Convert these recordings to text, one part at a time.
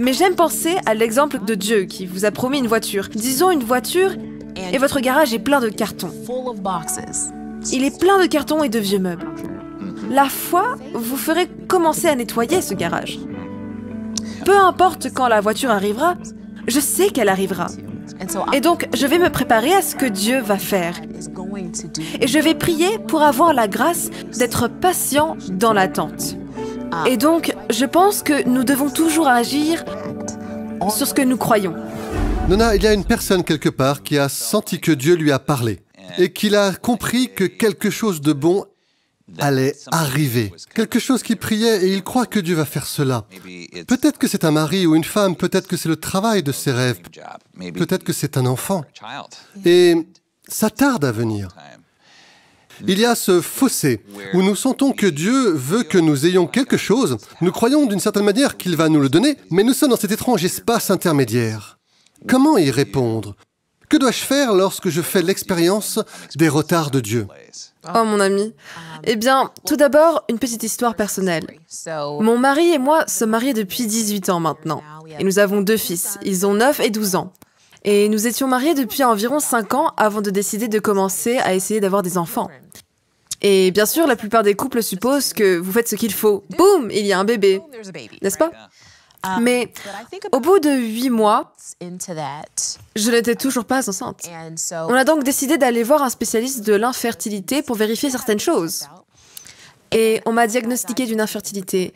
Mais j'aime penser à l'exemple de Dieu qui vous a promis une voiture. Disons une voiture et votre garage est plein de cartons. Il est plein de cartons et de vieux meubles. La foi vous ferait commencer à nettoyer ce garage. Peu importe quand la voiture arrivera, je sais qu'elle arrivera. Et donc, je vais me préparer à ce que Dieu va faire. Et je vais prier pour avoir la grâce d'être patient dans l'attente. Et donc, je pense que nous devons toujours agir sur ce que nous croyons. Nona, il y a une personne quelque part qui a senti que Dieu lui a parlé et qu'il a compris que quelque chose de bon allait arriver. Quelque chose qui priait et il croit que Dieu va faire cela. Peut-être que c'est un mari ou une femme, peut-être que c'est le travail de ses rêves, peut-être que c'est un enfant. Et ça tarde à venir. Il y a ce fossé où nous sentons que Dieu veut que nous ayons quelque chose. Nous croyons d'une certaine manière qu'il va nous le donner, mais nous sommes dans cet étrange espace intermédiaire. Comment y répondre? Que dois-je faire lorsque je fais l'expérience des retards de Dieu? Oh mon ami. Eh bien, tout d'abord, une petite histoire personnelle. Mon mari et moi sommes mariés depuis 18 ans maintenant. Et nous avons 2 fils. Ils ont 9 et 12 ans. Et nous étions mariés depuis environ 5 ans avant de décider de commencer à essayer d'avoir des enfants. Et bien sûr, la plupart des couples supposent que vous faites ce qu'il faut. Boum, il y a un bébé. N'est-ce pas? Mais au bout de 8 mois, je n'étais toujours pas enceinte. On a donc décidé d'aller voir un spécialiste de l'infertilité pour vérifier certaines choses. Et on m'a diagnostiqué d'une infertilité.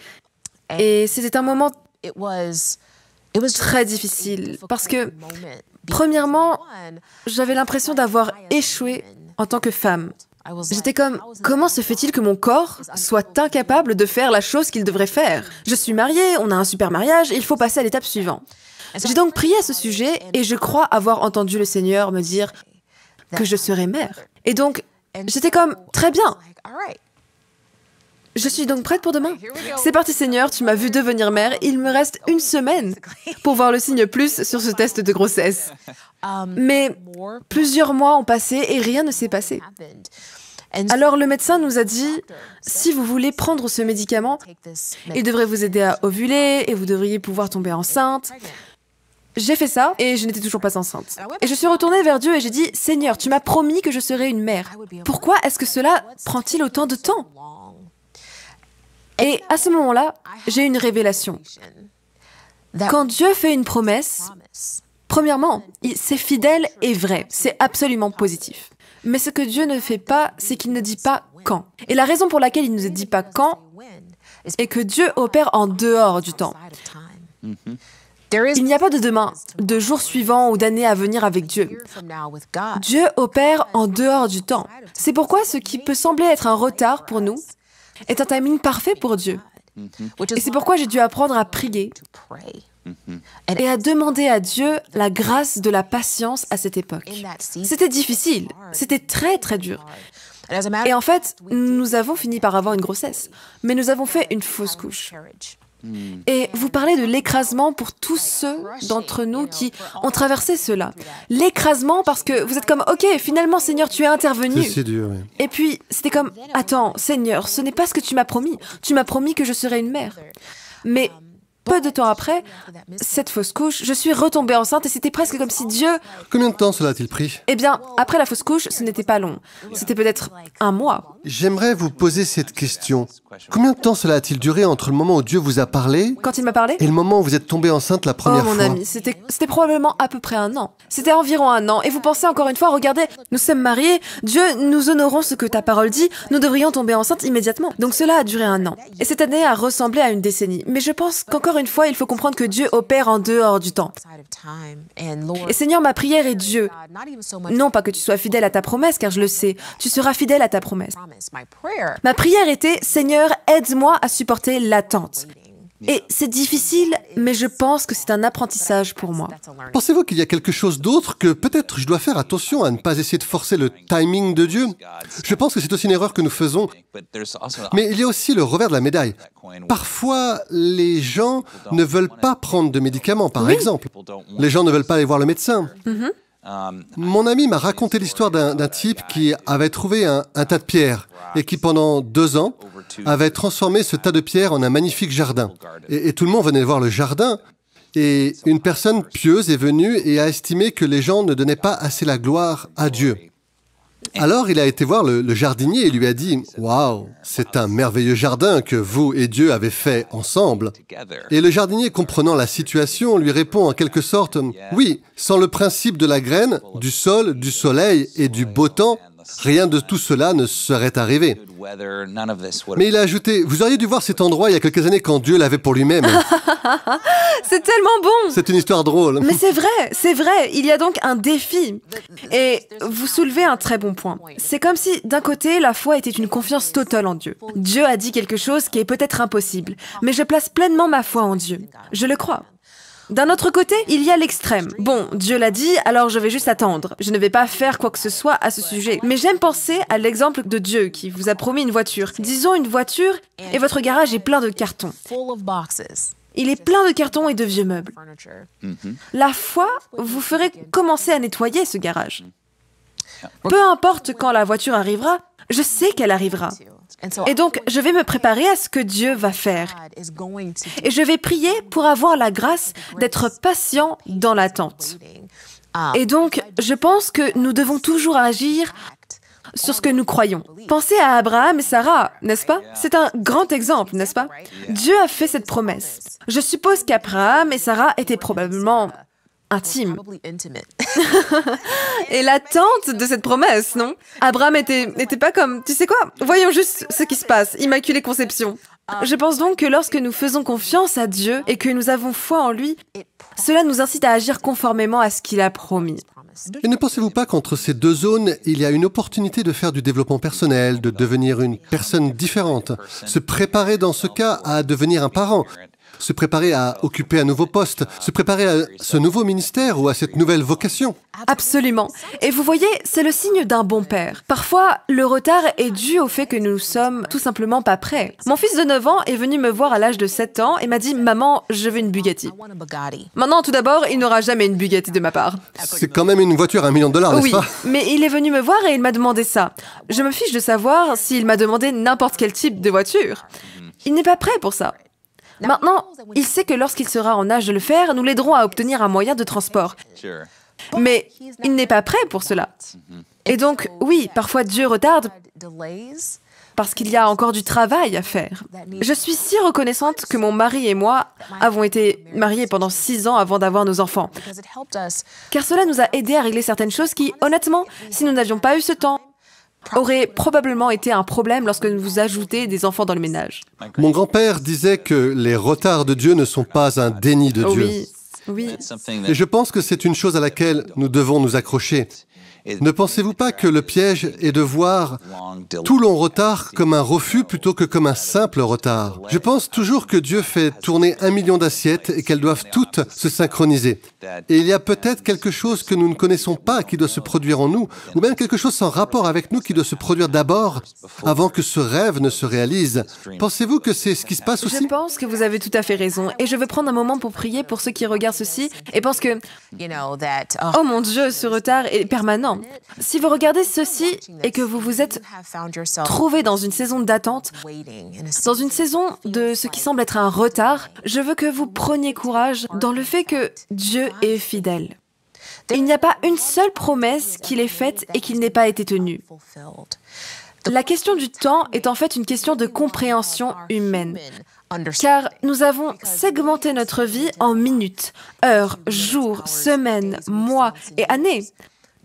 Et c'était un moment très difficile parce que, premièrement, j'avais l'impression d'avoir échoué en tant que femme. J'étais comme, comment se fait-il que mon corps soit incapable de faire la chose qu'il devrait faire? Je suis mariée, on a un super mariage, il faut passer à l'étape suivante. J'ai donc prié à ce sujet et je crois avoir entendu le Seigneur me dire que je serais mère. Et donc, j'étais comme, très bien. Je suis donc prête pour demain. C'est parti Seigneur, tu m'as vu devenir mère, il me reste 1 semaine pour voir le signe plus sur ce test de grossesse. Mais plusieurs mois ont passé et rien ne s'est passé. Alors le médecin nous a dit, si vous voulez prendre ce médicament, il devrait vous aider à ovuler et vous devriez pouvoir tomber enceinte. J'ai fait ça et je n'étais toujours pas enceinte. Et je suis retournée vers Dieu et j'ai dit, Seigneur, tu m'as promis que je serais une mère. Pourquoi est-ce que cela prend-il autant de temps? Et à ce moment-là, j'ai eu une révélation. Quand Dieu fait une promesse, premièrement, c'est fidèle et vrai. C'est absolument positif. Mais ce que Dieu ne fait pas, c'est qu'il ne dit pas quand. Et la raison pour laquelle il ne dit pas quand est que Dieu opère en dehors du temps. Il n'y a pas de demain, de jour suivant ou d'année à venir avec Dieu. Dieu opère en dehors du temps. C'est pourquoi ce qui peut sembler être un retard pour nous est un timing parfait pour Dieu. Et c'est pourquoi j'ai dû apprendre à prier et à demander à Dieu la grâce de la patience à cette époque. C'était difficile, c'était très très dur. Et en fait, nous avons fini par avoir une grossesse, mais nous avons fait une fausse couche. Et vous parlez de l'écrasement pour tous ceux d'entre nous qui ont traversé cela. L'écrasement parce que vous êtes comme, ok, finalement Seigneur, tu es intervenu. C'est dur, oui. Et puis, c'était comme, attends, Seigneur, ce n'est pas ce que tu m'as promis. Tu m'as promis que je serais une mère. Mais peu de temps après, cette fausse couche, je suis retombée enceinte et c'était presque comme si Dieu... Combien de temps cela a-t-il pris? Eh bien, après la fausse couche, ce n'était pas long. C'était peut-être 1 mois. J'aimerais vous poser cette question. Combien de temps cela a-t-il duré entre le moment où Dieu vous a parlé Quand il m'a parlé? et le moment où vous êtes tombée enceinte la première Oh mon fois? ami, c'était probablement à peu près 1 an. C'était environ 1 an. Et vous pensez encore une fois, regardez, nous sommes mariés, Dieu, nous honorons ce que ta parole dit, nous devrions tomber enceinte immédiatement. Donc cela a duré 1 an. Et cette année a ressemblé à une décennie. Mais je pense qu'encore une fois, il faut comprendre que Dieu opère en dehors du temps. Et Seigneur, ma prière est Dieu. Non pas que tu sois fidèle à ta promesse, car je le sais, tu seras fidèle à ta promesse. Ma prière était, Seigneur, aide-moi à supporter l'attente. Et c'est difficile, mais je pense que c'est un apprentissage pour moi. Pensez-vous qu'il y a quelque chose d'autre que peut-être je dois faire attention à ne pas essayer de forcer le timing de Dieu? Je pense que c'est aussi une erreur que nous faisons. Mais il y a aussi le revers de la médaille. Parfois, les gens ne veulent pas prendre de médicaments, par exemple. Les gens ne veulent pas aller voir le médecin. Mon ami m'a raconté l'histoire d'un type qui avait trouvé un tas de pierres et qui, pendant 2 ans, avait transformé ce tas de pierres en un magnifique jardin. Et tout le monde venait voir le jardin. Et une personne pieuse est venue et a estimé que les gens ne donnaient pas assez la gloire à Dieu. Alors il a été voir le jardinier et lui a dit « Waouh, c'est un merveilleux jardin que vous et Dieu avez fait ensemble. » Et le jardinier, comprenant la situation, lui répond en quelque sorte « Oui, sans le principe de la graine, du sol, du soleil et du beau temps, rien de tout cela ne serait arrivé. » Mais il a ajouté « Vous auriez dû voir cet endroit il y a quelques années quand Dieu l'avait pour lui-même. » C'est tellement bon! C'est une histoire drôle. Mais c'est vrai, il y a donc un défi. Et vous soulevez un très bon point. C'est comme si, d'un côté, la foi était une confiance totale en Dieu. Dieu a dit quelque chose qui est peut-être impossible, mais je place pleinement ma foi en Dieu. Je le crois. D'un autre côté, il y a l'extrême. Bon, Dieu l'a dit, alors je vais juste attendre. Je ne vais pas faire quoi que ce soit à ce sujet. Mais j'aime penser à l'exemple de Dieu qui vous a promis une voiture. Disons une voiture, et votre garage est plein de cartons. Il est plein de cartons et de vieux meubles. La foi vous ferait commencer à nettoyer ce garage. Peu importe quand la voiture arrivera, je sais qu'elle arrivera. Et donc, je vais me préparer à ce que Dieu va faire. Et je vais prier pour avoir la grâce d'être patient dans l'attente. Et donc, je pense que nous devons toujours agir sur ce que nous croyons. Pensez à Abraham et Sarah, n'est-ce pas? C'est un grand exemple, n'est-ce pas? Dieu a fait cette promesse. Je suppose qu'Abraham et Sarah étaient probablement intimes. Et l'attente de cette promesse, non? Abraham était pas comme, tu sais quoi? Voyons juste ce qui se passe, Immaculée Conception. Je pense donc que lorsque nous faisons confiance à Dieu et que nous avons foi en lui, cela nous incite à agir conformément à ce qu'il a promis. Et ne pensez-vous pas qu'entre ces deux zones, il y a une opportunité de faire du développement personnel, de devenir une personne différente, se préparer dans ce cas à devenir un parent, se préparer à occuper un nouveau poste, se préparer à ce nouveau ministère ou à cette nouvelle vocation? Absolument. Et vous voyez, c'est le signe d'un bon père. Parfois, le retard est dû au fait que nous sommes tout simplement pas prêts. Mon fils de 9 ans est venu me voir à l'âge de 7 ans et m'a dit « Maman, je veux une Bugatti ». Maintenant, tout d'abord, il n'aura jamais une Bugatti de ma part. C'est quand même une voiture à $1 million, n'est-ce pas? Oui, mais il est venu me voir et il m'a demandé ça. Je me fiche de savoir s'il m'a demandé n'importe quel type de voiture. Il n'est pas prêt pour ça. Maintenant, il sait que lorsqu'il sera en âge de le faire, nous l'aiderons à obtenir un moyen de transport. Mais il n'est pas prêt pour cela. Et donc, oui, parfois Dieu retarde parce qu'il y a encore du travail à faire. Je suis si reconnaissante que mon mari et moi avons été mariés pendant 6 ans avant d'avoir nos enfants. Car cela nous a aidés à régler certaines choses qui, honnêtement, si nous n'avions pas eu ce temps, aurait probablement été un problème lorsque vous ajoutez des enfants dans le ménage. Mon grand-père disait que les retards de Dieu ne sont pas un déni de Dieu. Oui, oui. Et je pense que c'est une chose à laquelle nous devons nous accrocher. Ne pensez-vous pas que le piège est de voir tout long retard comme un refus plutôt que comme un simple retard? Je pense toujours que Dieu fait tourner 1 million d'assiettes et qu'elles doivent toutes se synchroniser. Et il y a peut-être quelque chose que nous ne connaissons pas qui doit se produire en nous, ou même quelque chose sans rapport avec nous qui doit se produire d'abord, avant que ce rêve ne se réalise. Pensez-vous que c'est ce qui se passe aussi? Je pense que vous avez tout à fait raison. Et je veux prendre un moment pour prier pour ceux qui regardent ceci et pensent que, oh mon Dieu, ce retard est permanent. Si vous regardez ceci et que vous vous êtes trouvé dans une saison d'attente, dans une saison de ce qui semble être un retard, je veux que vous preniez courage dans le fait que Dieu est fidèle. Il n'y a pas une seule promesse qu'il ait faite et qu'il n'ait pas été tenue. La question du temps est en fait une question de compréhension humaine. Car nous avons segmenté notre vie en minutes, heures, jours, semaines, mois et années.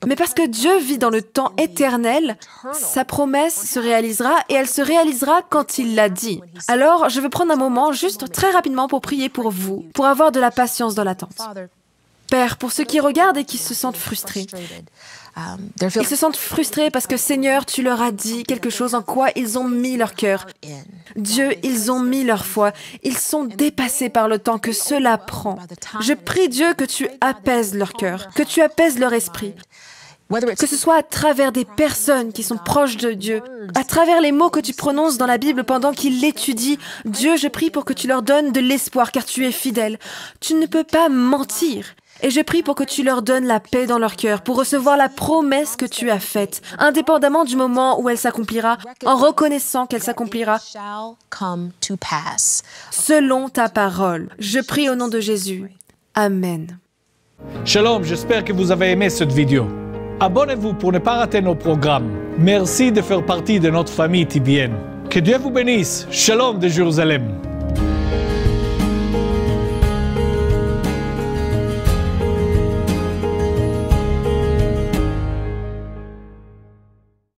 Mais parce que Dieu vit dans le temps éternel, sa promesse se réalisera et elle se réalisera quand il l'a dit. Alors, je veux prendre un moment juste très rapidement pour prier pour vous, pour avoir de la patience dans l'attente. Père, pour ceux qui regardent et qui se sentent frustrés, ils se sentent frustrés parce que Seigneur, tu leur as dit quelque chose en quoi ils ont mis leur cœur. Dieu, ils ont mis leur foi. Ils sont dépassés par le temps que cela prend. Je prie Dieu que tu apaises leur cœur, que tu apaises leur esprit. Que ce soit à travers des personnes qui sont proches de Dieu, à travers les mots que tu prononces dans la Bible pendant qu'ils l'étudient. Dieu, je prie pour que tu leur donnes de l'espoir, car tu es fidèle. Tu ne peux pas mentir. Et je prie pour que tu leur donnes la paix dans leur cœur, pour recevoir la promesse que tu as faite, indépendamment du moment où elle s'accomplira, en reconnaissant qu'elle s'accomplira selon ta parole. Je prie au nom de Jésus. Amen. Shalom, j'espère que vous avez aimé cette vidéo. Abonnez-vous pour ne pas rater nos programmes. Merci de faire partie de notre famille TBN. Que Dieu vous bénisse. Shalom de Jérusalem.